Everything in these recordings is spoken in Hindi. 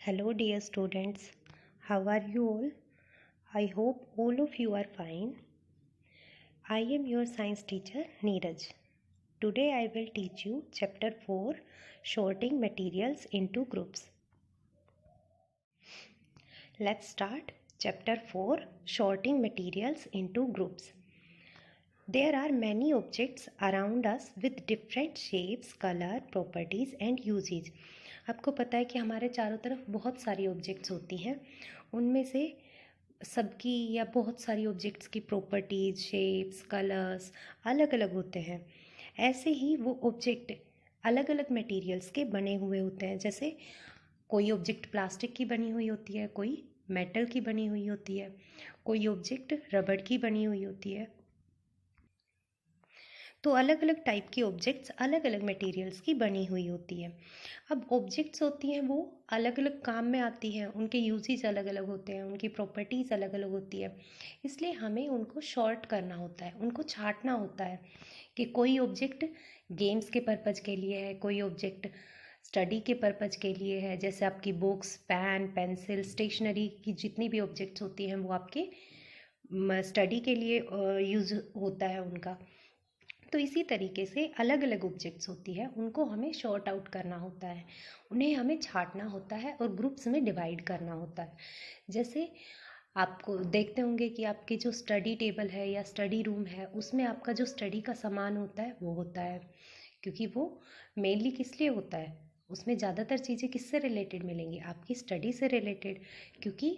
Hello, dear students. How are you all? I hope all of you are fine. I am your science teacher, Neeraj. Today I will teach you Chapter 4 Sorting Materials into Groups. Let's start Chapter 4 Sorting Materials into Groups. There are many objects around us with different shapes, color, properties and uses. आपको पता है कि हमारे चारों तरफ बहुत सारी ऑब्जेक्ट्स होती हैं, उनमें से सबकी या बहुत सारी ऑब्जेक्ट्स की प्रॉपर्टीज, शेप्स, कलर्स अलग अलग होते हैं। ऐसे ही वो ऑब्जेक्ट अलग अलग मटेरियल्स के बने हुए होते हैं। जैसे कोई ऑब्जेक्ट प्लास्टिक की बनी हुई होती है, कोई मेटल की बनी हुई होती है, कोई ऑब्जेक्ट रबड़ की बनी हुई होती है। तो अलग अलग टाइप की ऑब्जेक्ट्स अलग अलग मटेरियल्स की बनी हुई होती है। अब ऑब्जेक्ट्स होती हैं वो अलग अलग काम में आती हैं, उनके यूजेस अलग अलग होते हैं, उनकी प्रॉपर्टीज़ अलग अलग होती है। इसलिए हमें उनको शॉर्ट करना होता है, उनको छांटना होता है कि कोई ऑब्जेक्ट गेम्स के पर्पज़ के लिए है, कोई ऑब्जेक्ट स्टडी के पर्पज़ के लिए है। जैसे आपकी बुक्स, पेन, पेंसिल, स्टेशनरी की जितनी भी ऑब्जेक्ट्स होती हैं वो आपके स्टडी के लिए यूज़ होता है उनका। तो इसी तरीके से अलग अलग ऑब्जेक्ट्स होती है, उनको हमें शॉर्ट आउट करना होता है, उन्हें हमें छांटना होता है और ग्रुप्स में डिवाइड करना होता है। जैसे आपको देखते होंगे कि आपकी जो स्टडी टेबल है या स्टडी रूम है, उसमें आपका जो स्टडी का सामान होता है वो होता है, क्योंकि वो मेनली किस लिए होता है, उसमें ज़्यादातर चीज़ें किससे रिलेटेड मिलेंगी, आपकी स्टडी से रिलेटेड। क्योंकि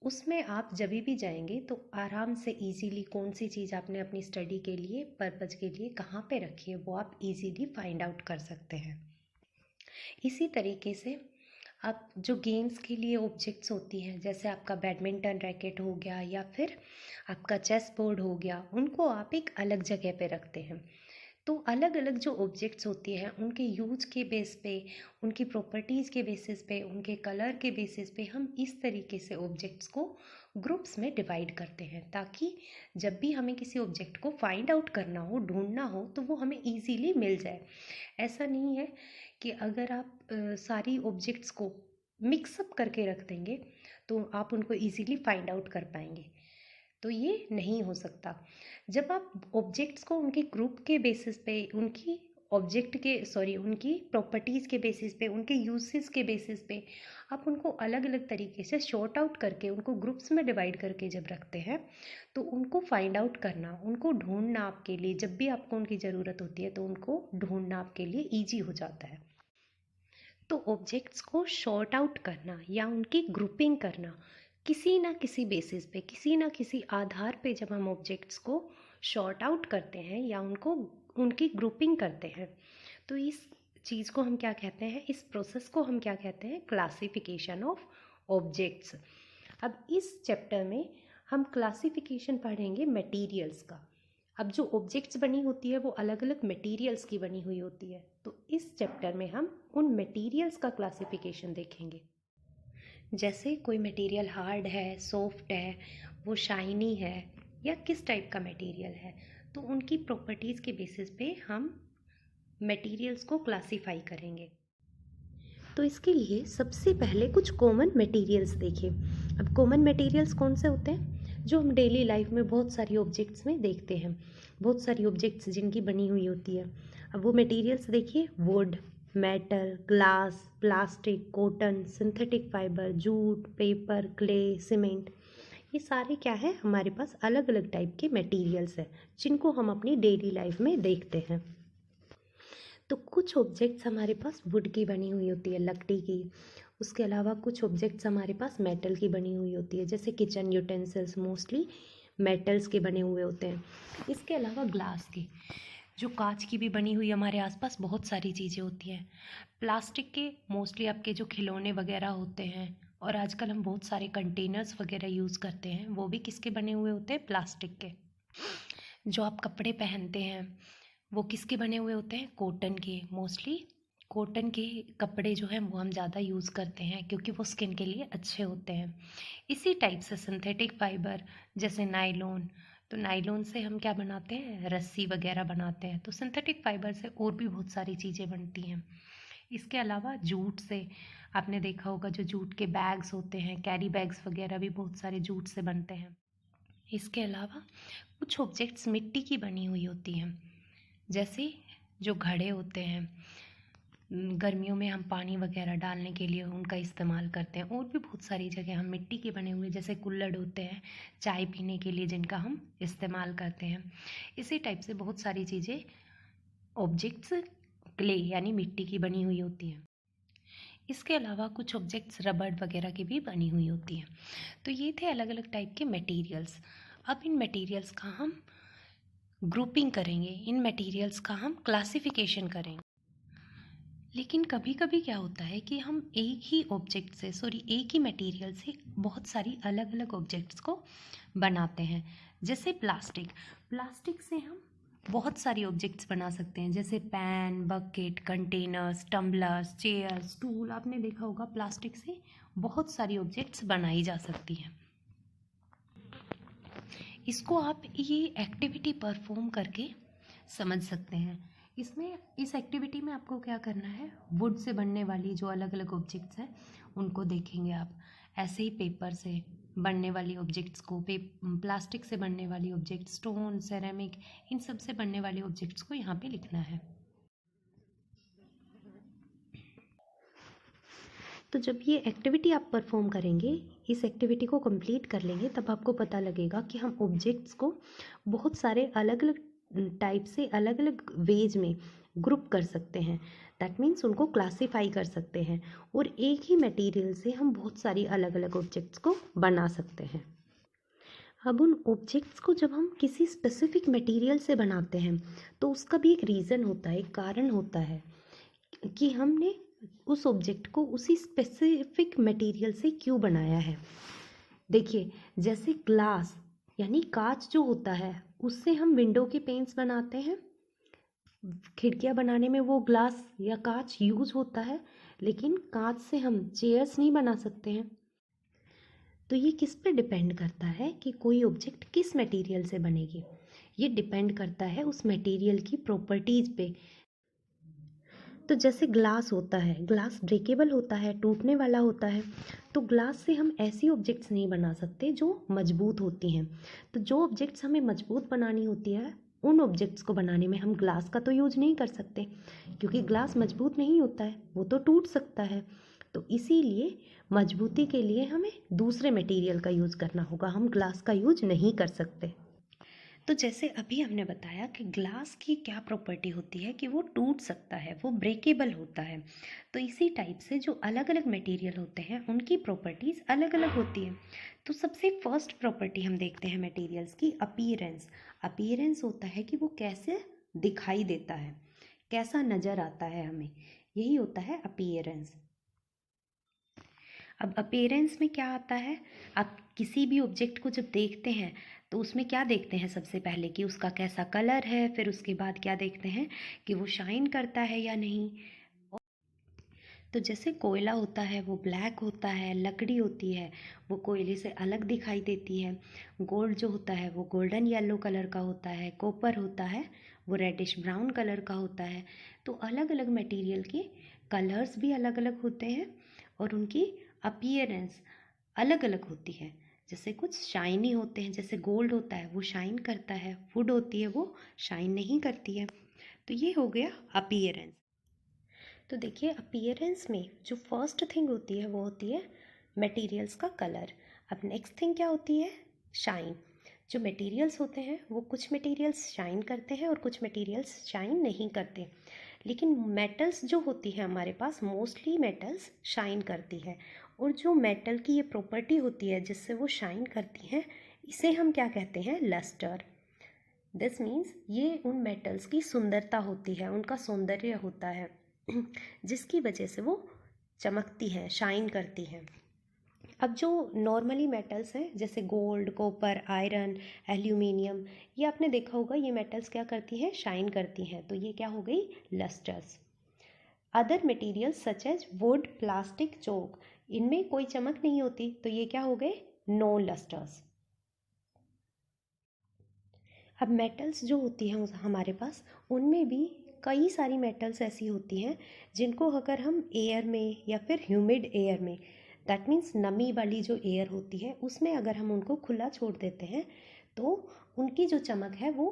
उसमें आप जब भी जाएंगे तो आराम से इजीली कौन सी चीज़ आपने अपनी स्टडी के लिए पर्पज़ के लिए कहाँ पे रखी है वो आप इजीली फाइंड आउट कर सकते हैं। इसी तरीके से आप जो गेम्स के लिए ऑब्जेक्ट्स होती हैं, जैसे आपका बैडमिंटन रैकेट हो गया या फिर आपका चेस बोर्ड हो गया, उनको आप एक अलग जगह पे रखते हैं। तो अलग अलग जो ऑब्जेक्ट्स होती हैं उनके यूज के बेस पे, उनकी प्रॉपर्टीज़ के बेसिस पे, उनके कलर के बेसिस पे हम इस तरीके से ऑब्जेक्ट्स को ग्रुप्स में डिवाइड करते हैं, ताकि जब भी हमें किसी ऑब्जेक्ट को फाइंड आउट करना हो, ढूंढना हो, तो वो हमें इजीली मिल जाए। ऐसा नहीं है कि अगर आप सारी ऑब्जेक्ट्स को मिक्सअप करके रख देंगे तो आप उनको इजीली फाइंड आउट कर पाएंगे, तो ये नहीं हो सकता। जब आप ऑब्जेक्ट्स को उनके ग्रुप के बेसिस पे, उनकी प्रॉपर्टीज़ के बेसिस पे, उनके यूसेस के बेसिस पे आप उनको अलग अलग तरीके से शॉर्ट आउट करके, उनको ग्रुप्स में डिवाइड करके जब रखते हैं, तो उनको फाइंड आउट करना, उनको ढूंढना आपके लिए, जब भी आपको उनकी ज़रूरत होती है तो उनको ढूंढना आपके लिए ईजी हो जाता है। तो ऑब्जेक्ट्स को शॉर्ट आउट करना या उनकी ग्रुपिंग करना, किसी ना किसी बेसिस पे, किसी ना किसी आधार पे जब हम ऑब्जेक्ट्स को शॉर्ट आउट करते हैं या उनको उनकी ग्रुपिंग करते हैं, तो इस चीज़ को हम क्या कहते हैं, इस प्रोसेस को हम क्या कहते हैं, क्लासिफिकेशन ऑफ ऑब्जेक्ट्स। अब इस चैप्टर में हम क्लासिफिकेशन पढ़ेंगे मटेरियल्स का। अब जो ऑब्जेक्ट्स बनी होती है वो अलग अलग मटेरियल्स की बनी हुई होती है, तो इस चैप्टर में हम उन मटेरियल्स का क्लासिफिकेशन देखेंगे। जैसे कोई मटेरियल हार्ड है, सॉफ्ट है, वो शाइनी है, या किस टाइप का मटेरियल है, तो उनकी प्रॉपर्टीज़ के बेसिस पे हम मटेरियल्स को क्लासिफाई करेंगे। तो इसके लिए सबसे पहले कुछ कॉमन मटेरियल्स देखें। अब कॉमन मटेरियल्स कौन से होते हैं, जो हम डेली लाइफ में बहुत सारी ऑब्जेक्ट्स में देखते हैं, बहुत सारी ऑब्जेक्ट्स जिनकी बनी हुई होती है। अब वो मटेरियल्स देखिए, would, metal, glass, plastic, cotton, synthetic fibre, jute, paper, clay, cement, ये सारे क्या है, हमारे पास अलग अलग टाइप के मटेरियल्स हैं जिनको हम अपनी डेली लाइफ में देखते हैं। तो कुछ ऑब्जेक्ट्स हमारे पास वुड की बनी हुई होती है, लकड़ी की। उसके अलावा कुछ ऑब्जेक्ट्स हमारे पास मेटल की बनी हुई होती है, जैसे किचन यूटेंसिल्स मोस्टली मेटल्स के बने हुए होते हैं। इसके अलावा ग्लास की, जो कांच की भी बनी हुई हमारे आसपास बहुत सारी चीज़ें होती हैं। प्लास्टिक के मोस्टली आपके जो खिलौने वगैरह होते हैं, और आजकल हम बहुत सारे कंटेनर्स वगैरह यूज़ करते हैं, वो भी किसके बने हुए होते हैं, प्लास्टिक के। जो आप कपड़े पहनते हैं वो किसके बने हुए होते हैं, कॉटन के। मोस्टली कॉटन के कपड़े जो हैं वो हम ज़्यादा यूज़ करते हैं, क्योंकि वो स्किन के लिए अच्छे होते हैं। इसी टाइप से सिंथेटिक फाइबर, जैसे नायलॉन, तो नायलॉन से हम क्या बनाते हैं, रस्सी वगैरह बनाते हैं। तो सिंथेटिक फाइबर से और भी बहुत सारी चीज़ें बनती हैं। इसके अलावा जूट से, आपने देखा होगा जो जूट के बैग्स होते हैं, कैरी बैग्स वगैरह भी बहुत सारे जूट से बनते हैं। इसके अलावा कुछ ऑब्जेक्ट्स मिट्टी की बनी हुई होती हैं, जैसे जो घड़े होते हैं, गर्मियों में हम पानी वगैरह डालने के लिए उनका इस्तेमाल करते हैं। और भी बहुत सारी जगह हम मिट्टी के बने हुए, जैसे कुल्हड़ होते हैं चाय पीने के लिए, जिनका हम इस्तेमाल करते हैं। इसी टाइप से बहुत सारी चीज़ें, ऑब्जेक्ट्स क्ले यानी मिट्टी की बनी हुई होती हैं। इसके अलावा कुछ ऑब्जेक्ट्स रबड़ वगैरह की भी बनी हुई होती हैं। तो ये थे अलग अलग टाइप के मटेरियल्स। अब इन मटेरियल्स का हम ग्रुपिंग करेंगे, इन मटेरियल्स का हम क्लासिफिकेशन करेंगे। लेकिन कभी कभी क्या होता है कि हम एक ही ऑब्जेक्ट से, एक ही मटेरियल से बहुत सारी अलग अलग ऑब्जेक्ट्स को बनाते हैं। जैसे प्लास्टिक, प्लास्टिक से हम बहुत सारी ऑब्जेक्ट्स बना सकते हैं, जैसे pan, bucket, containers, tumblers, chairs, stool. आपने देखा होगा प्लास्टिक से बहुत सारी ऑब्जेक्ट्स बनाई जा सकती हैं। इसको आप ये एक्टिविटी परफॉर्म करके समझ सकते हैं। इस एक्टिविटी में आपको क्या करना है, वुड से बनने वाली जो अलग अलग ऑब्जेक्ट्स हैं उनको देखेंगे आप। ऐसे ही पेपर से बनने वाली ऑब्जेक्ट्स को, प्लास्टिक से बनने वाली ऑब्जेक्ट्स, स्टोन, सेरेमिक, इन सब से बनने वाली ऑब्जेक्ट्स को यहाँ पे लिखना है। तो जब ये एक्टिविटी आप परफॉर्म करेंगे, इस एक्टिविटी को कंप्लीट कर लेंगे, तब आपको पता लगेगा कि हम ऑब्जेक्ट्स को बहुत सारे अलग अलग टाइप से, अलग अलग वेज में ग्रुप कर सकते हैं। दैट मीन्स उनको क्लासीफाई कर सकते हैं, और एक ही मटेरियल से हम बहुत सारी अलग अलग ऑब्जेक्ट्स को बना सकते हैं। अब उन ऑब्जेक्ट्स को जब हम किसी स्पेसिफिक मटेरियल से बनाते हैं, तो उसका भी एक रीज़न होता है, एक कारण होता है कि हमने उस ऑब्जेक्ट को उसी स्पेसिफिक मटेरियल से क्यों बनाया है। देखिए, जैसे ग्लास यानी कांच जो होता है, उससे हम विंडो के पेन्स बनाते हैं, खिड़कियां बनाने में वो ग्लास या कांच यूज होता है, लेकिन कांच से हम चेयर्स नहीं बना सकते हैं। तो ये किस पे डिपेंड करता है कि कोई ऑब्जेक्ट किस मटेरियल से बनेगी। ये डिपेंड करता है उस मटेरियल की प्रॉपर्टीज़ पे। तो जैसे ग्लास होता है, ग्लास ब्रेकेबल होता है, टूटने वाला होता है। तो ग्लास से हम ऐसी ऑब्जेक्ट्स नहीं बना सकते जो मजबूत होती हैं। तो जो ऑब्जेक्ट्स हमें मजबूत बनानी होती है, उन ऑब्जेक्ट्स को बनाने में हम ग्लास का तो यूज नहीं कर सकते, क्योंकि ग्लास मजबूत नहीं होता है, वो तो टूट सकता है। तो इसीलिए मजबूती के लिए हमें दूसरे मटेरियल का यूज़ करना होगा, हम ग्लास का यूज नहीं कर सकते। तो जैसे अभी हमने बताया कि ग्लास की क्या प्रॉपर्टी होती है कि वो टूट सकता है, वो ब्रेकेबल होता है। तो इसी टाइप से जो अलग अलग मटेरियल होते हैं उनकी प्रॉपर्टीज़ अलग अलग होती है। तो सबसे फर्स्ट प्रॉपर्टी हम देखते हैं मटेरियल्स की, अपीयरेंस। अपीयरेंस होता है कि वो कैसे दिखाई देता है, कैसा नज़र आता है हमें, यही होता है अपीयरेंस। अब अपीयरेंस में क्या आता है, आप किसी भी ऑब्जेक्ट को जब देखते हैं तो उसमें क्या देखते हैं, सबसे पहले कि उसका कैसा कलर है, फिर उसके बाद क्या देखते हैं कि वो शाइन करता है या नहीं। तो जैसे कोयला होता है वो ब्लैक होता है, लकड़ी होती है वो कोयले से अलग दिखाई देती है, गोल्ड जो होता है वो गोल्डन येलो कलर का होता है, कॉपर होता है वो रेडिश ब्राउन कलर का होता है। तो अलग अलग मटेरियल के कलर्स भी अलग अलग होते हैं और उनकी अपीयरेंस अलग अलग होती है। जैसे कुछ शाइनी होते हैं, जैसे गोल्ड होता है वो शाइन करता है, वुड होती है वो शाइन नहीं करती है। तो ये हो गया अपीयरेंस। तो देखिए, अपीयरेंस में जो फर्स्ट थिंग होती है वो होती है मटेरियल्स का कलर। अब नेक्स्ट थिंग क्या होती है, शाइन। जो मटेरियल्स होते हैं वो कुछ मटेरियल्स शाइन करते हैं और कुछ मटेरियल्स शाइन नहीं करते। लेकिन मेटल्स जो होती है हमारे पास, मोस्टली मेटल्स शाइन करती है। और जो मेटल की ये प्रॉपर्टी होती है जिससे वो शाइन करती हैं, इसे हम क्या कहते हैं, लस्टर। दिस मीन्स ये उन मेटल्स की सुंदरता होती है, उनका सौंदर्य होता है जिसकी वजह से वो चमकती हैं, शाइन करती हैं। अब जो नॉर्मली मेटल्स हैं जैसे गोल्ड, कॉपर, आयरन, एल्यूमिनियम, ये आपने देखा होगा, ये मेटल्स क्या करती हैं, शाइन करती हैं। तो ये क्या हो गई, lustres. Other materials such as wood, plastic, chalk, इनमें कोई चमक नहीं होती, तो ये क्या हो गए, नो लस्टर्स। अब मेटल्स जो होती हैं हमारे पास, उनमें भी कई सारी मेटल्स ऐसी होती हैं जिनको अगर हम एयर में या फिर ह्यूमिड एयर में, दैट मीन्स नमी वाली जो एयर होती है उसमें अगर हम उनको खुला छोड़ देते हैं तो उनकी जो चमक है वो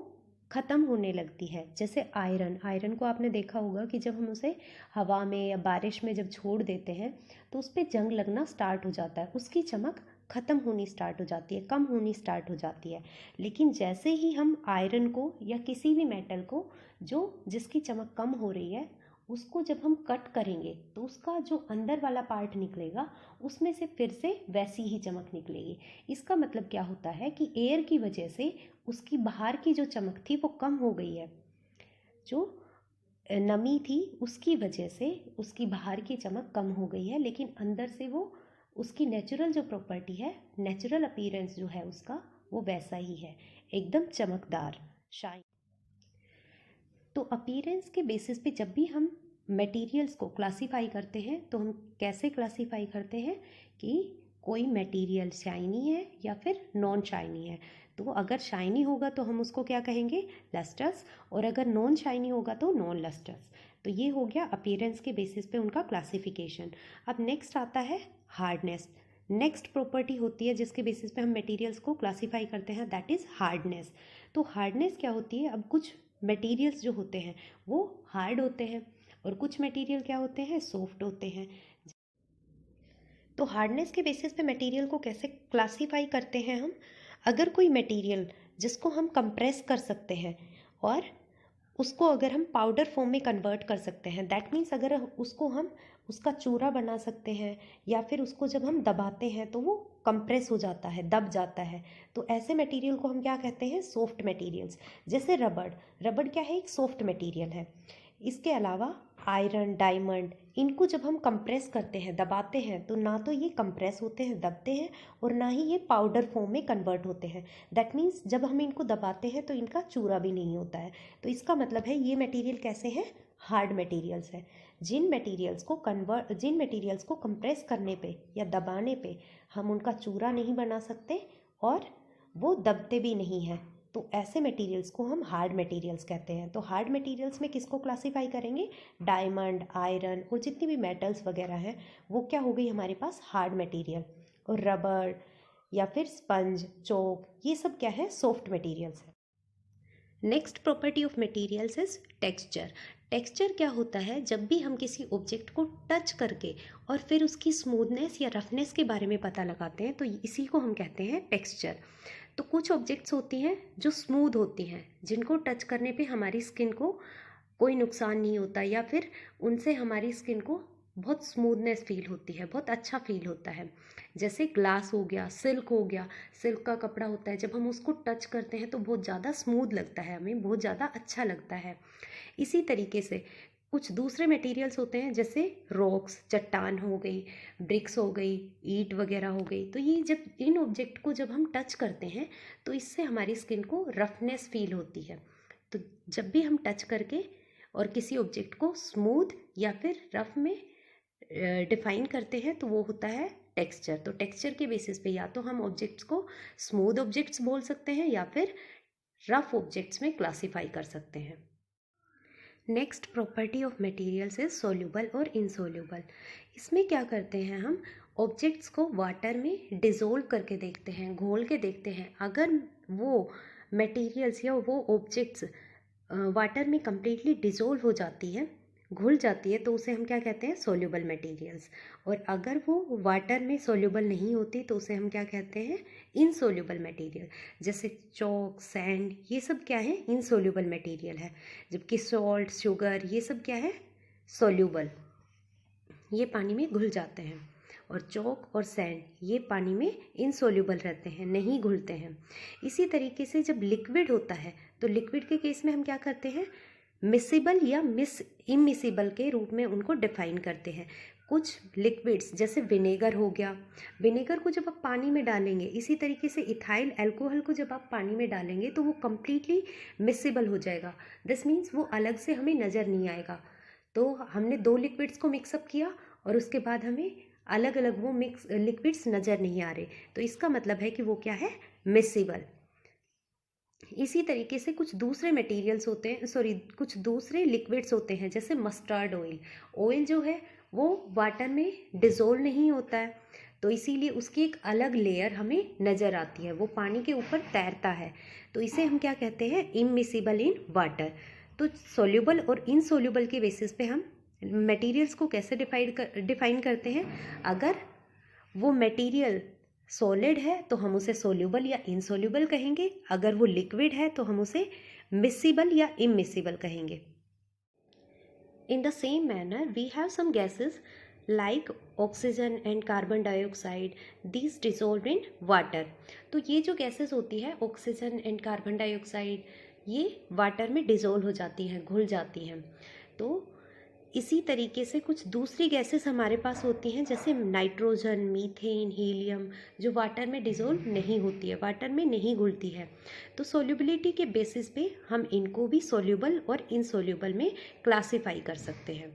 ख़त्म होने लगती है। जैसे आयरन, आयरन को आपने देखा होगा कि जब हम उसे हवा में या बारिश में जब छोड़ देते हैं तो उस पर जंग लगना स्टार्ट हो जाता है, उसकी चमक ख़त्म होनी स्टार्ट हो जाती है, कम होनी स्टार्ट हो जाती है। लेकिन जैसे ही हम आयरन को या किसी भी मेटल को जो जिसकी चमक कम हो रही है उसको जब हम कट करेंगे तो उसका जो अंदर वाला पार्ट निकलेगा उसमें से फिर से वैसी ही चमक निकलेगी। इसका मतलब क्या होता है कि एयर की वजह से उसकी बाहर की जो चमक थी वो कम हो गई है, जो नमी थी उसकी वजह से उसकी बाहर की चमक कम हो गई है, लेकिन अंदर से वो उसकी नेचुरल जो प्रॉपर्टी है, नेचुरल अपीयरेंस जो है उसका वो वैसा ही है, एकदम चमकदार, शाइन। तो अपीयरेंस के बेसिस पे जब भी हम मटेरियल्स को क्लासीफाई करते हैं तो हम कैसे क्लासीफाई करते हैं कि कोई मटेरियल शाइनी है या फिर नॉन शाइनी है। तो अगर शाइनी होगा तो हम उसको क्या कहेंगे, लस्टर्स, और अगर नॉन शाइनी होगा तो नॉन लस्टर्स। तो ये हो गया अपीयरेंस के बेसिस पे उनका क्लासिफिकेशन। अब नेक्स्ट आता है हार्डनेस। नेक्स्ट प्रॉपर्टी होती है जिसके बेसिस पे हम मटेरियल्स को क्लासीफाई करते हैं, दैट इज़ हार्डनेस। तो हार्डनेस क्या होती है, अब कुछ मटेरियल्स जो होते हैं वो हार्ड होते हैं और कुछ मटेरियल क्या होते हैं, सॉफ्ट होते हैं। तो हार्डनेस के बेसिस पे मटेरियल को कैसे क्लासीफाई करते हैं हम, अगर कोई मटेरियल जिसको हम कंप्रेस कर सकते हैं और उसको अगर हम पाउडर फॉर्म में कन्वर्ट कर सकते हैं, दैट मीन्स अगर उसको हम उसका चूरा बना सकते हैं या फिर उसको जब हम दबाते हैं तो वो कंप्रेस हो जाता है, दब जाता है, तो ऐसे मटेरियल को हम क्या कहते हैं, सॉफ्ट मटेरियल्स। जैसे रबड़, रबड़ क्या है, एक सॉफ्ट मटेरियल है। इसके अलावा आयरन, डायमंड, इनको जब हम कंप्रेस करते हैं, दबाते हैं, तो ना तो ये कंप्रेस होते हैं, दबते हैं, और ना ही ये पाउडर फॉर्म में कन्वर्ट होते हैं। दैट मीन्स जब हम इनको दबाते हैं तो इनका चूरा भी नहीं होता है। तो इसका मतलब है ये मटेरियल कैसे हैं, हार्ड मटेरियल्स है। जिन मटेरियल्स को कंप्रेस करने पे या दबाने पे हम उनका चूरा नहीं बना सकते और वो दबते भी नहीं हैं, तो ऐसे मटेरियल्स को हम हार्ड मटेरियल्स कहते हैं। तो हार्ड मटेरियल्स में किसको क्लासीफाई करेंगे, डायमंड, आयरन और जितनी भी मेटल्स वगैरह हैं वो क्या हो गई हमारे पास, हार्ड मटेरियल। और रबड़ या फिर स्पंज, चौक, ये सब क्या है, सॉफ्ट मटेरियल्स है। Next property of materials is texture. Texture क्या होता है, जब भी हम किसी ऑब्जेक्ट को टच करके और फिर उसकी स्मूथनेस या रफनेस के बारे में पता लगाते हैं तो इसी को हम कहते हैं टेक्सचर। तो कुछ ऑब्जेक्ट्स होती हैं जो स्मूथ होती हैं, जिनको टच करने पे हमारी स्किन को कोई नुकसान नहीं होता या फिर उनसे हमारी स्किन को बहुत स्मूथनेस फील होती है, बहुत अच्छा फील होता है। जैसे ग्लास हो गया, सिल्क हो गया, सिल्क का कपड़ा होता है, जब हम उसको टच करते हैं तो बहुत ज़्यादा स्मूथ लगता है, हमें बहुत ज़्यादा अच्छा लगता है। इसी तरीके से कुछ दूसरे मटेरियल्स होते हैं, जैसे रॉक्स, चट्टान हो गई, ब्रिक्स हो गई, ईंट वगैरह हो गई। तो ये जब इन ऑब्जेक्ट को जब हम टच करते हैं तो इससे हमारी स्किन को रफनेस फील होती है। तो जब भी हम टच करके और किसी ऑब्जेक्ट को स्मूथ या फिर रफ में डिफाइन करते हैं तो वो होता है टेक्सचर। तो टेक्सचर के बेसिस पे या तो हम ऑब्जेक्ट्स को स्मूथ ऑब्जेक्ट्स बोल सकते हैं या फिर रफ ऑब्जेक्ट्स में क्लासीफाई कर सकते हैं। Next property of materials is soluble और इनसोल्यूबल। इसमें क्या करते हैं, हम ऑब्जेक्ट्स को वाटर में डिज़ोल्व करके देखते हैं, घोल के देखते हैं। अगर वो मटेरियल्स या वो ऑब्जेक्ट्स वाटर में कम्प्लीटली डिज़ोल्व हो जाती है, घुल जाती है, तो उसे हम क्या कहते हैं, सोल्यूबल मटेरियल्स। और अगर वो वाटर में सोल्यूबल नहीं होती तो उसे हम क्या कहते हैं, इनसोल्यूबल मटेरियल। जैसे चॉक, सैंड, ये सब क्या है, इनसोल्यूबल मटेरियल है। जबकि सॉल्ट, शुगर, ये सब क्या है, सोल्यूबल, ये पानी में घुल जाते हैं। और चॉक और सैंड ये पानी में इनसोल्यूबल रहते हैं, नहीं घुलते हैं। इसी तरीके से जब लिक्विड होता है तो लिक्विड के केस में हम क्या करते हैं, मिसिबल या इमिसिबल के रूप में उनको डिफाइन करते हैं। कुछ लिक्विड्स जैसे विनेगर हो गया, विनेगर को जब आप पानी में डालेंगे, इसी तरीके से इथाइल अल्कोहल को जब आप पानी में डालेंगे तो वो कम्प्लीटली मिसिबल हो जाएगा। दिस मीन्स वो अलग से हमें नज़र नहीं आएगा। तो हमने दो लिक्विड्स को मिक्सअप किया और उसके बाद हमें अलग अलग वो मिक्स लिक्विड्स नज़र नहीं आ रहे, तो इसका मतलब है कि वो क्या है, मिसिबल। इसी तरीके से कुछ दूसरे मटेरियल्स होते हैं, सॉरी कुछ दूसरे लिक्विड्स होते हैं, जैसे मस्टर्ड ऑयल। ऑयल जो है वो वाटर में डिज़ोल्व नहीं होता है, तो इसीलिए उसकी एक अलग लेयर हमें नज़र आती है, वो पानी के ऊपर तैरता है। तो इसे हम क्या कहते हैं, इममिसिबल इन वाटर। तो सोल्यूबल और इनसोल्यूबल के बेसिस पे हम मटेरियल्स को कैसे डिफाइन करते हैं। अगर वो मटेरियल सॉलिड है तो हम उसे सोल्यूबल या इनसोल्यूबल कहेंगे, अगर वो लिक्विड है तो हम उसे मिसिबल या इमिसिबल कहेंगे। In the same manner we have some gases like oxygen and carbon dioxide, these dissolve in water. तो ये जो गैसेस होती है ऑक्सीजन एंड कार्बन डाइऑक्साइड, ये वाटर में डिसॉल्व हो जाती हैं, घुल जाती हैं। तो इसी तरीके से कुछ दूसरी गैसेस हमारे पास होती हैं, जैसे नाइट्रोजन, मीथेन, हीलियम, जो वाटर में डिसॉल्व नहीं होती है, वाटर में नहीं घुलती है। तो सोल्यूबिलिटी के बेसिस पे हम इनको भी सोल्यूबल और इनसोल्यूबल में क्लासिफाई कर सकते हैं।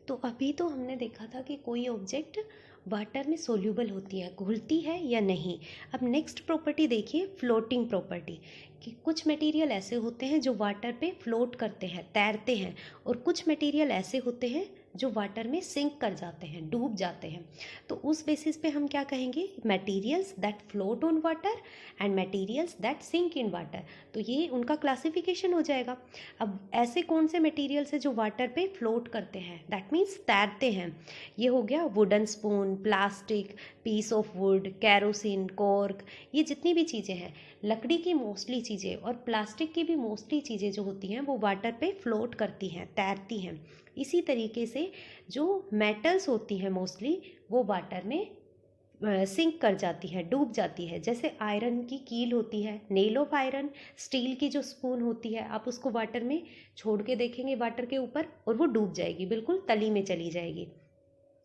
तो अभी तो हमने देखा था कि कोई ऑब्जेक्ट वाटर में सोल्यूबल होती है, घुलती है या नहीं। अब नेक्स्ट प्रॉपर्टी देखिए, फ्लोटिंग प्रॉपर्टी, कि कुछ मटेरियल ऐसे होते हैं जो वाटर पे फ्लोट करते हैं, तैरते हैं, और कुछ मटेरियल ऐसे होते हैं जो वाटर में सिंक कर जाते हैं, डूब जाते हैं। तो उस बेसिस पे हम क्या कहेंगे, materials that float on water and materials that sink in water. तो ये उनका क्लासिफिकेशन हो जाएगा। अब ऐसे कौन से मटेरियल्स हैं जो वाटर पे फ्लोट करते हैं, दैट मीन्स तैरते हैं। ये हो गया wooden spoon, plastic, piece of wood, kerosene, cork, ये जितनी भी चीज़ें हैं, लकड़ी की मोस्टली चीज़ें और प्लास्टिक की भी मोस्टली चीज़ें जो होती हैं वो वाटर पे फ्लोट करती हैं, तैरती हैं। इसी तरीके से जो मेटल्स होती हैं मोस्टली वो वाटर में सिंक कर जाती है, डूब जाती है। जैसे आयरन की कील होती है, नेल ऑफ आयरन, स्टील की जो स्पून होती है, आप उसको वाटर में छोड़ के देखेंगे वाटर के ऊपर और वो डूब जाएगी, बिल्कुल तली में चली जाएगी।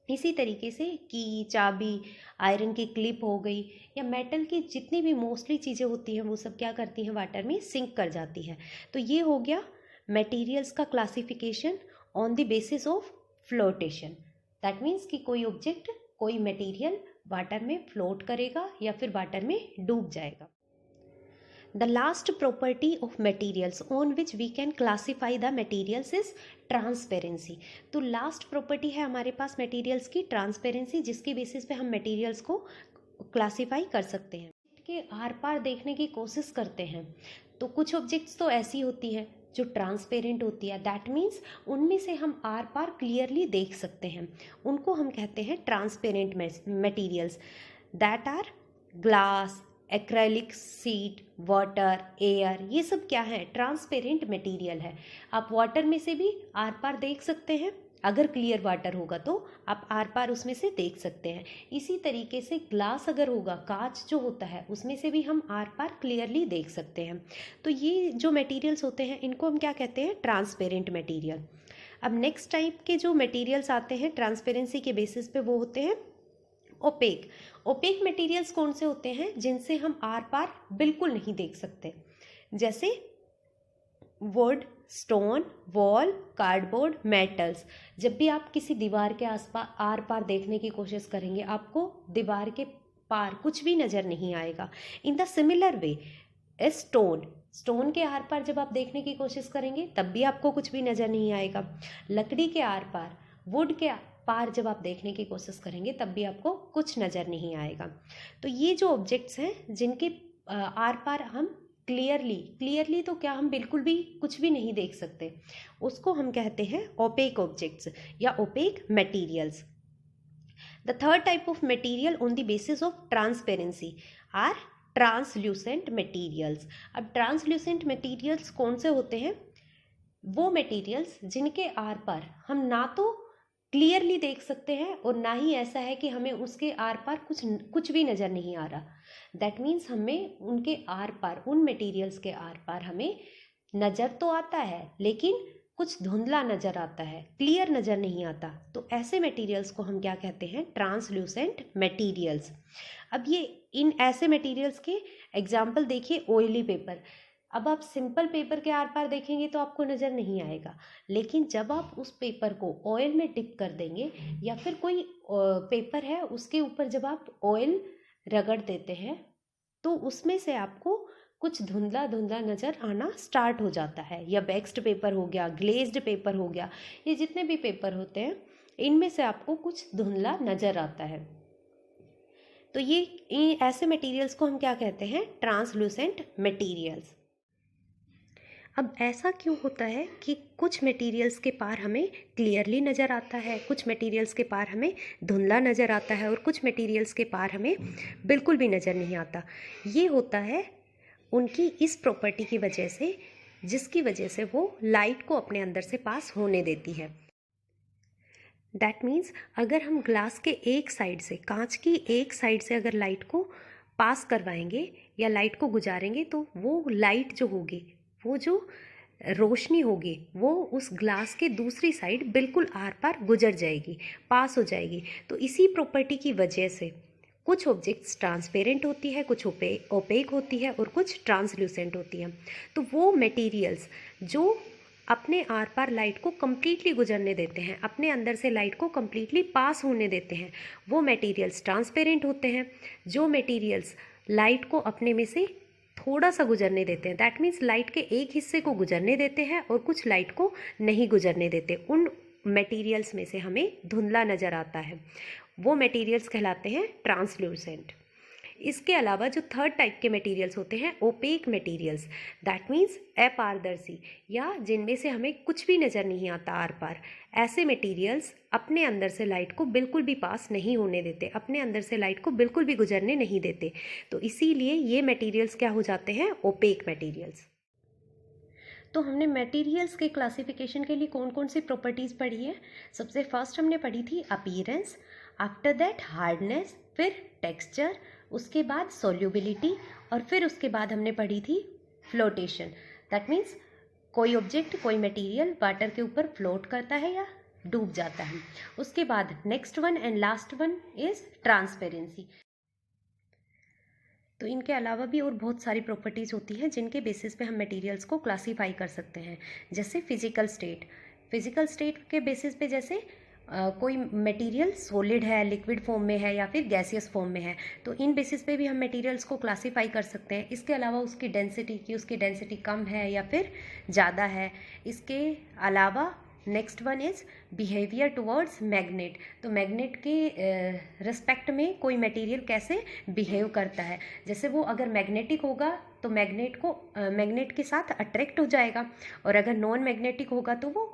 इसी तरीके से की, चाबी, आयरन की क्लिप हो गई, या मेटल की जितनी भी मोस्टली चीज़ें होती हैं वो सब क्या करती हैं, वाटर में सिंक कर जाती हैं। तो ये हो गया मटेरियल्स का classification on the basis of flotation. That means कि कोई ऑब्जेक्ट, कोई मटेरियल वाटर में फ्लोट करेगा या फिर वाटर में डूब जाएगा। The last property of materials on which we can classify the materials is transparency. तो लास्ट प्रॉपर्टी है हमारे पास मटेरियल्स की, ट्रांसपेरेंसी, जिसके बेसिस पे हम मटेरियल्स को क्लासीफाई कर सकते हैं, के आर पार देखने की कोशिश करते हैं। तो कुछ ऑब्जेक्ट्स तो ऐसी होती हैं जो ट्रांसपेरेंट होती है, दैट मीन्स उनमें से हम आर पार क्लियरली देख सकते हैं, उनको हम कहते हैं transparent materials. That are glass, acrylic sheet, water, air, ये सब क्या है, ट्रांसपेरेंट मटेरियल है। आप वाटर में से भी आर पार देख सकते हैं, अगर क्लियर वाटर होगा तो आप आर पार उसमें से देख सकते हैं। इसी तरीके से ग्लास अगर होगा, कांच जो होता है, उसमें से भी हम आर पार क्लियरली देख सकते हैं। तो ये जो मटेरियल्स होते हैं इनको हम क्या कहते हैं, ट्रांसपेरेंट मटेरियल। अब नेक्स्ट टाइप के जो मटेरियल्स आते हैं ट्रांसपेरेंसी के बेसिस पे, वो होते हैं ओपेक। ओपेक मटेरियल्स कौन से होते हैं, जिनसे हम आर पार बिल्कुल नहीं देख सकते, जैसे would, stone, wall, cardboard, metals. जब भी आप किसी दीवार के आसपास आर पार देखने की कोशिश करेंगे, आपको दीवार के पार कुछ भी नज़र नहीं आएगा। In the similar way stone, stone के आर पार जब आप देखने की कोशिश करेंगे तब भी आपको कुछ भी नज़र नहीं आएगा। लकड़ी के आर पार, वुड के पार जब आप देखने की कोशिश करेंगे तब भी आपको कुछ नज़र नहीं आएगा। तो ये जो ऑब्जेक्ट्स हैं जिनके आर पार हम क्लियरली तो क्या, हम बिल्कुल भी कुछ भी नहीं देख सकते, उसको हम कहते हैं ओपेक ऑब्जेक्ट्स या opaque materials. The third type of material on the basis of transparency are translucent materials. अब ट्रांसल्यूसेंट मटेरियल्स कौन से होते हैं, वो मटेरियल्स जिनके आर पार हम ना तो क्लियरली देख सकते हैं और ना ही ऐसा है कि हमें उसके आर पार कुछ भी नज़र नहीं आ रहा। दैट मीन्स हमें उनके आर पार, उन मटेरियल्स के आर पार हमें नज़र तो आता है लेकिन कुछ धुंधला नज़र आता है, क्लियर नज़र नहीं आता। तो ऐसे मटेरियल्स को हम क्या कहते हैं, ट्रांसल्यूसेंट मटेरियल्स। अब ये इन ऐसे मटेरियल्स के एग्जाम्पल देखिए, ऑयली पेपर। अब आप सिंपल पेपर के आर पार देखेंगे तो आपको नज़र नहीं आएगा, लेकिन जब आप उस पेपर को ऑयल में डिप कर देंगे या फिर कोई पेपर है उसके ऊपर जब आप ऑयल रगड़ देते हैं तो उसमें से आपको कुछ धुंधला धुंधला नज़र आना स्टार्ट हो जाता है, या बेक्स्ड पेपर हो गया, ग्लेज्ड पेपर हो गया, ये जितने भी पेपर होते हैं इनमें से आपको कुछ धुंधला नज़र आता है। तो ये ऐसे मटेरियल्स को हम क्या कहते हैं? Translucent materials. अब ऐसा क्यों होता है कि कुछ मटेरियल्स के पार हमें क्लियरली नज़र आता है, कुछ मटेरियल्स के पार हमें धुंधला नज़र आता है, और कुछ मटेरियल्स के पार हमें बिल्कुल भी नज़र नहीं आता? ये होता है उनकी इस प्रॉपर्टी की वजह से, जिसकी वजह से वो लाइट को अपने अंदर से पास होने देती है। दैट मीन्स अगर हम ग्लास के एक साइड से, कांच की एक साइड से अगर लाइट को पास करवाएंगे या लाइट को गुजारेंगे, तो वो लाइट जो होगी, वो जो रोशनी होगी, वो उस ग्लास के दूसरी साइड बिल्कुल आर पार गुजर जाएगी, पास हो जाएगी। तो इसी प्रॉपर्टी की वजह से कुछ ऑब्जेक्ट्स ट्रांसपेरेंट होती है, कुछ ओपेक होती है, और कुछ ट्रांसल्यूसेंट होती है। तो वो मटेरियल्स जो अपने आर पार लाइट को कम्प्लीटली गुजरने देते हैं, अपने अंदर से लाइट को कम्प्लीटली पास होने देते हैं, वो मटेरियल्स ट्रांसपेरेंट होते हैं। जो मटेरियल्स लाइट को अपने में से थोड़ा सा गुजरने देते हैं, दैट मीन्स लाइट के एक हिस्से को गुजरने देते हैं और कुछ लाइट को नहीं गुजरने देते, उन मटेरियल्स में से हमें धुंधला नज़र आता है, वो मटेरियल्स कहलाते हैं ट्रांसल्यूसेंट। इसके अलावा जो थर्ड टाइप के मटेरियल्स होते हैं, ओपेक मटेरियल्स, दैट मीन्स अपारदर्शी, या जिनमें से हमें कुछ भी नज़र नहीं आता आर पार, ऐसे मटेरियल्स अपने अंदर से लाइट को बिल्कुल भी पास नहीं होने देते, अपने अंदर से लाइट को बिल्कुल भी गुजरने नहीं देते। तो इसीलिए ये मटेरियल्स क्या हो जाते हैं? Opaque materials. तो हमने मटेरियल्स के क्लासिफिकेशन के लिए कौन कौन सी प्रॉपर्टीज़ पढ़ी है? सबसे फर्स्ट हमने पढ़ी थी अपीयरेंस, आफ्टर दैट हार्डनेस, फिर टेक्सचर, उसके बाद सोल्यूबिलिटी, और फिर उसके बाद हमने पढ़ी थी फ्लोटेशन। दैट मीन्स कोई ऑब्जेक्ट, कोई मटेरियल वाटर के ऊपर फ्लोट करता है या डूब जाता है। उसके बाद next one and last one is transparency. तो इनके अलावा भी और बहुत सारी प्रॉपर्टीज़ होती हैं जिनके बेसिस पे हम मटेरियल्स को क्लासीफाई कर सकते हैं। जैसे फिजिकल स्टेट, फिजिकल स्टेट के बेसिस पे जैसे कोई मटेरियल सॉलिड है, लिक्विड फॉर्म में है, या फिर गैसियस फॉर्म में है, तो इन बेसिस पे भी हम मटेरियल्स को क्लासीफाई कर सकते हैं। इसके अलावा उसकी डेंसिटी कम है या फिर ज़्यादा है। इसके अलावा next one is behaviour towards magnet. तो मैग्नेट के रिस्पेक्ट में कोई मटेरियल कैसे बिहेव करता है। जैसे वो अगर मैग्नेटिक होगा तो मैग्नेट के साथ अट्रैक्ट हो जाएगा, और अगर नॉन मैग्नेटिक होगा तो वो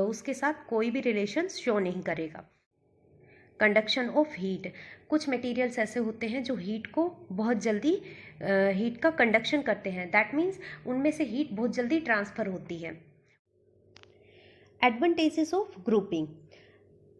उसके साथ कोई भी रिलेशन शो नहीं करेगा। कंडक्शन ऑफ हीट, कुछ मटेरियल्स ऐसे होते हैं जो हीट को बहुत जल्दी हीट का कंडक्शन करते हैं, दैट मीन्स उनमें से हीट बहुत जल्दी ट्रांसफ़र होती है। एडवांटेजेस ऑफ ग्रुपिंग,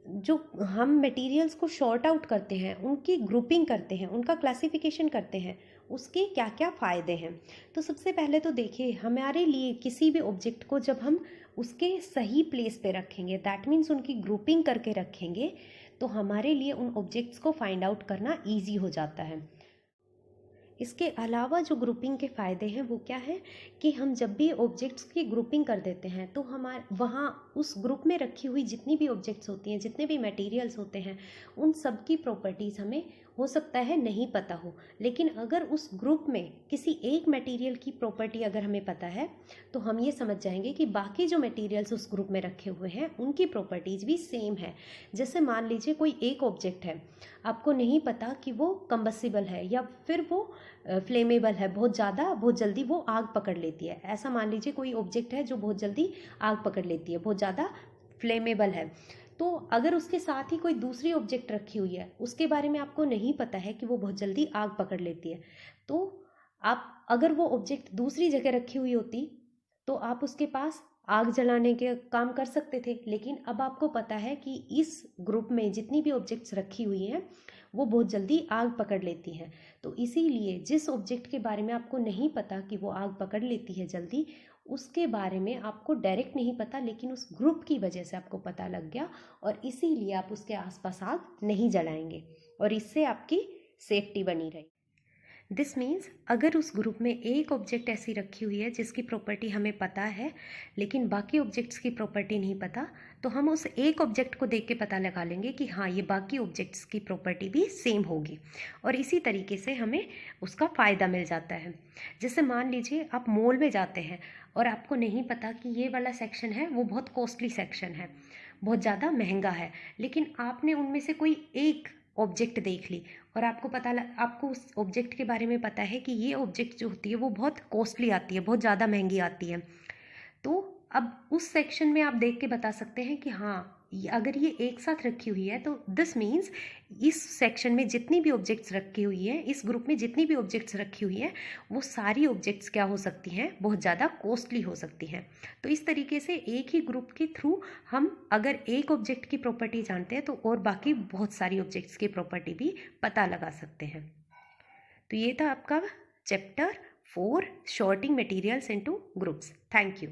जो हम मटेरियल्स को शॉर्ट आउट करते हैं, उनकी ग्रुपिंग करते हैं, उनका क्लासिफिकेशन करते हैं, उसके क्या क्या फ़ायदे हैं। तो सबसे पहले तो देखिए, हमारे लिए किसी भी ऑब्जेक्ट को जब हम उसके सही प्लेस पे रखेंगे, दैट मीन्स उनकी ग्रुपिंग करके रखेंगे, तो हमारे लिए उन ऑब्जेक्ट्स को फाइंड आउट करना ईजी हो जाता है। इसके अलावा जो ग्रुपिंग के फ़ायदे हैं वो क्या है कि हम जब भी ऑब्जेक्ट्स की ग्रुपिंग कर देते हैं तो हमारे वहाँ उस ग्रुप में रखी हुई जितनी भी ऑब्जेक्ट्स होती हैं, जितने भी मटेरियल्स होते हैं, उन सब की प्रॉपर्टीज़ हमें हो सकता है नहीं पता हो, लेकिन अगर उस ग्रुप में किसी एक मटेरियल की प्रॉपर्टी अगर हमें पता है तो हम ये समझ जाएंगे कि बाकी जो मटेरियल्स उस ग्रुप में रखे हुए हैं उनकी प्रॉपर्टीज़ भी सेम है। जैसे मान लीजिए कोई एक ऑब्जेक्ट है, आपको नहीं पता कि वो कंबसिबल है या फिर वो फ्लेमेबल है, बहुत जल्दी वो आग पकड़ लेती है। ऐसा मान लीजिए कोई ऑब्जेक्ट है जो बहुत जल्दी आग पकड़ लेती है, बहुत ज़्यादा फ्लेमेबल है, तो अगर उसके साथ ही कोई दूसरी ऑब्जेक्ट रखी हुई है, उसके बारे में आपको नहीं पता है कि वो बहुत जल्दी आग पकड़ लेती है, तो आप अगर वो ऑब्जेक्ट दूसरी जगह रखी हुई होती तो आप उसके पास आग जलाने के काम कर सकते थे। लेकिन अब आपको पता है कि इस ग्रुप में जितनी भी ऑब्जेक्ट्स रखी हुई हैं वो बहुत जल्दी आग पकड़ लेती हैं, तो इसीलिए जिस ऑब्जेक्ट के बारे में आपको नहीं पता कि वो आग पकड़ लेती है जल्दी, उसके बारे में आपको डायरेक्ट नहीं पता, लेकिन उस ग्रुप की वजह से आपको पता लग गया, और इसीलिए आप उसके आसपास आग नहीं जलाएंगे, और इससे आपकी सेफ्टी बनी रही। दिस मीन्स अगर उस ग्रुप में एक ऑब्जेक्ट ऐसी रखी हुई है जिसकी प्रॉपर्टी हमें पता है लेकिन बाकी ऑब्जेक्ट्स की प्रॉपर्टी नहीं पता, तो हम उस एक ऑब्जेक्ट को देख के पता लगा लेंगे कि हाँ ये बाकी ऑब्जेक्ट्स की प्रॉपर्टी भी सेम होगी, और इसी तरीके से हमें उसका फ़ायदा मिल जाता है। जैसे मान लीजिए आप मॉल में जाते हैं और आपको नहीं पता कि ये वाला सेक्शन है वो बहुत कॉस्टली सेक्शन है, बहुत ज़्यादा महंगा है, लेकिन आपने उनमें से कोई एक ऑब्जेक्ट देख ली और आपको उस ऑब्जेक्ट के बारे में पता है कि ये ऑब्जेक्ट जो होती है वो बहुत कॉस्टली आती है, बहुत ज़्यादा महंगी आती है। तो अब उस सेक्शन में आप देख के बता सकते हैं कि हाँ अगर ये एक साथ रखी हुई है तो दिस मीन्स इस सेक्शन में जितनी भी ऑब्जेक्ट्स रखी हुई है, इस ग्रुप में जितनी भी ऑब्जेक्ट्स रखी हुई है, वो सारी ऑब्जेक्ट्स क्या हो सकती हैं, बहुत ज़्यादा कॉस्टली हो सकती हैं। तो इस तरीके से एक ही ग्रुप के थ्रू हम अगर एक ऑब्जेक्ट की प्रॉपर्टी जानते हैं तो और बाकी बहुत सारी ऑब्जेक्ट्स की प्रॉपर्टी भी पता लगा सकते हैं। तो ये था आपका chapter 4 sorting materials into groups. Thank you.